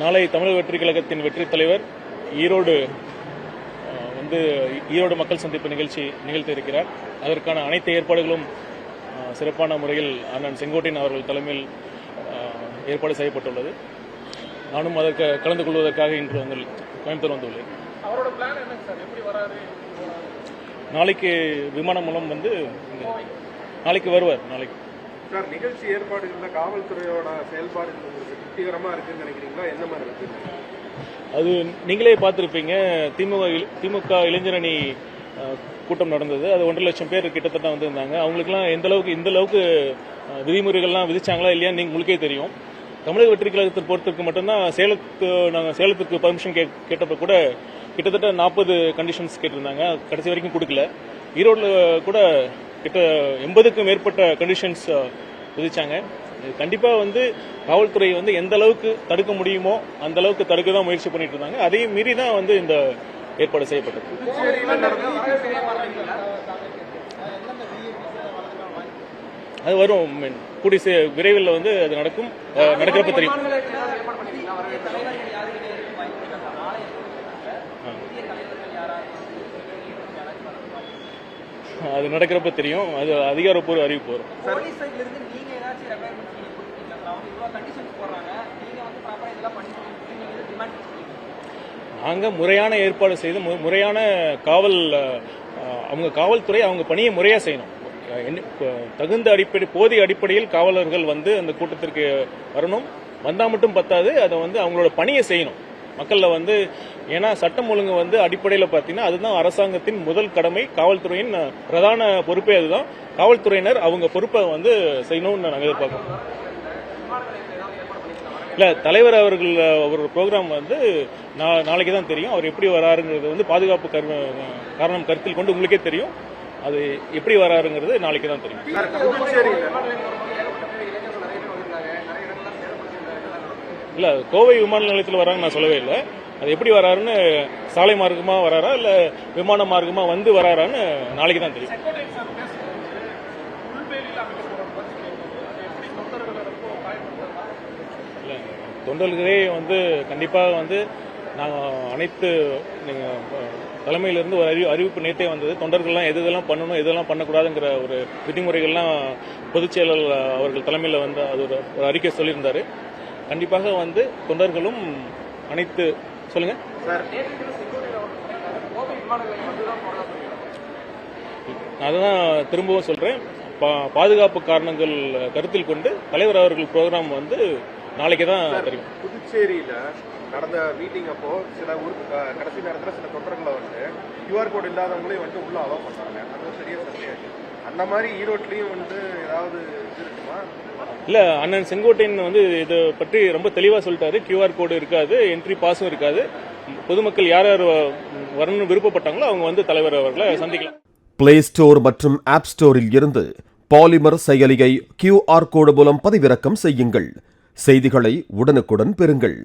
நாளை தமிழக வெற்றி கழகத்தின் வெற்றி தலைவர் ஈரோடு மக்கள் சந்திப்பு நிகழ்த்த இருக்கிறார். அதற்கான அனைத்து ஏற்பாடுகளும் சிறப்பான முறையில் அண்ணன் செங்கோட்டையன் அவர்கள் தலைமையில் ஏற்பாடு செய்யப்பட்டுள்ளது. நானும் அதற்கு கலந்து கொள்வதற்காக இன்று கோயம்புத்தூர் வந்துள்ளேன். நாளைக்கு விமானம் மூலம் நாளைக்கு வருவார். நாளைக்கு சார், நிகழ்ச்சி ஏற்பாடுகளில் காவல்துறையோட செயல்பாடு திருப்திகரமாக இருக்குன்னு நினைக்கிறீங்களா? எந்த மாதிரி இருக்கு? அது நீங்களே பார்த்துருப்பீங்க. திமுக இளைஞரணி கூட்டம் நடந்தது. அது 1.5 லட்சம் பேர் கிட்டத்தட்ட வந்திருந்தாங்க. அவங்களுக்குலாம் இந்த அளவுக்கு விதிமுறைகள்லாம் விதிச்சாங்களா இல்லையான்னு உங்களுக்கே தெரியும். தமிழக வெற்றி கழகத்தை பொறுத்தவரைக்கு மட்டும்தான் சேலத்துக்கு பர்மிஷன் கேட்டப்ப கூட கிட்டத்தட்ட 40 கண்டிஷன்ஸ் கேட்டிருந்தாங்க. கடைசி வரைக்கும் கொடுக்கல. ஈரோடுல கூட கிட்ட 80க்கும் மேற்பட்ட கண்டிஷன்ஸ் விதிச்சாங்க. கண்டிப்பா காவல்துறை எந்த அளவுக்கு தடுக்க முடியுமோ அந்த அளவுக்கு தடுக்க தான் முயற்சி பண்ணிட்டு இருந்தாங்க. அதையும் மீறி தான் இந்த ஏற்பாடு செய்யப்பட்டது. அது வரும் கூடிய விரைவில் அது நடக்கும். நடக்கிறப்ப தெரியும். அது நடக்கிறப்ப தெரியும். அது அதிகாரப்பூர்வ அறிவிப்பு வரும். நாங்க முறையான ஏற்பாடு செய்து முறையான காவல்துறை அவங்க பணியை முறையா செய்யணும். தகுந்த போதிய அடிப்படையில் காவலர்கள் அந்த கூட்டத்திற்கு வரணும். வந்தா மட்டும் பத்தாது. அதை அவங்களோட பணியை செய்யணும். மக்கள்ல ஏன்னா சட்டம் ஒழுங்கு அடிப்படையில் பார்த்தீங்கன்னா அதுதான் அரசாங்கத்தின் முதல் கடமை. காவல்துறையின் பிரதான பொறுப்பே அதுதான். காவல்துறையினர் அவங்க பொறுப்பை செய்யணும்னு நாங்கள் எதிர்பார்க்கிறோம். இல்ல, தலைவர் அவர் ப்ரோக்ராம் நாளைக்கு தான் தெரியும். அவர் எப்படி வராருங்கிறது பாதுகாப்பு காரணம் கருத்தில் கொண்டு உங்களுக்கே தெரியும். அது எப்படி வராருங்கிறது நாளைக்கு தான் தெரியும். இல்ல, கோவை விமான நிலையத்தில் வராங்க நான் சொல்லவே இல்லை. அது எப்படி வராருன்னு சாலை மார்க்கமா வராரா இல்ல விமான மார்க்கமா வராரான்னு நாளைக்கு தான் தெரியும். இல்ல, தொண்டர்களே கண்டிப்பாக நாங்கள் அனைத்து தலைமையிலிருந்து ஒரு அறிவிப்பு நேற்றே வந்தது. தொண்டர்கள்லாம் எதெல்லாம் பண்ணணும் எதெல்லாம் பண்ணக்கூடாதுங்கிற ஒரு விதிமுறைகள்லாம் பொதுச் செயலர் அவர்கள் தலைமையில் அது ஒரு அறிக்கை சொல்லியிருந்தாரு. கண்டிப்பாக தொண்டர்களும் அனைத்து சொல்லுங்க. அதுதான் திரும்பவும் சொல்றேன். பாதுகாப்பு காரணங்கள் கருத்தில் கொண்டு தலைவர் அவர்கள் ப்ரோக்ராம் நாளைக்கு தான் தெரியும். புதுச்சேரியில நடந்த மீட்டிங் அப்போ கடைசி நேரத்தில் சில தொண்டர்களை QR கோட் இல்லாதவங்களையும் உள்ள அலோவ் பண்றாங்க. அது சரியா சர்ச்சையாச்சு. அந்த மாதிரி ஈரோட்லயும் ஏதாவது இருக்குமா? இல்ல, அண்ணன் செங்கோட்டையன் இதை பற்றி ரொம்ப தெளிவா சொல்லிட்டாரு. QR கோடு இருக்காது, என்ட்ரி பாஸும் இருக்காது. பொதுமக்கள் யார் யார் வரணும்னு விருப்பப்பட்டாங்களோ அவங்க தலைவர் அவர்களை சந்திக்கலாம். பிளே ஸ்டோர் மற்றும் ஆப் ஸ்டோரில் இருந்து பாலிமர் செயலியை QR கோடு மூலம் பதிவிறக்கம் செய்யுங்கள். செய்திகளை உடனுக்குடன் பெறுங்கள்.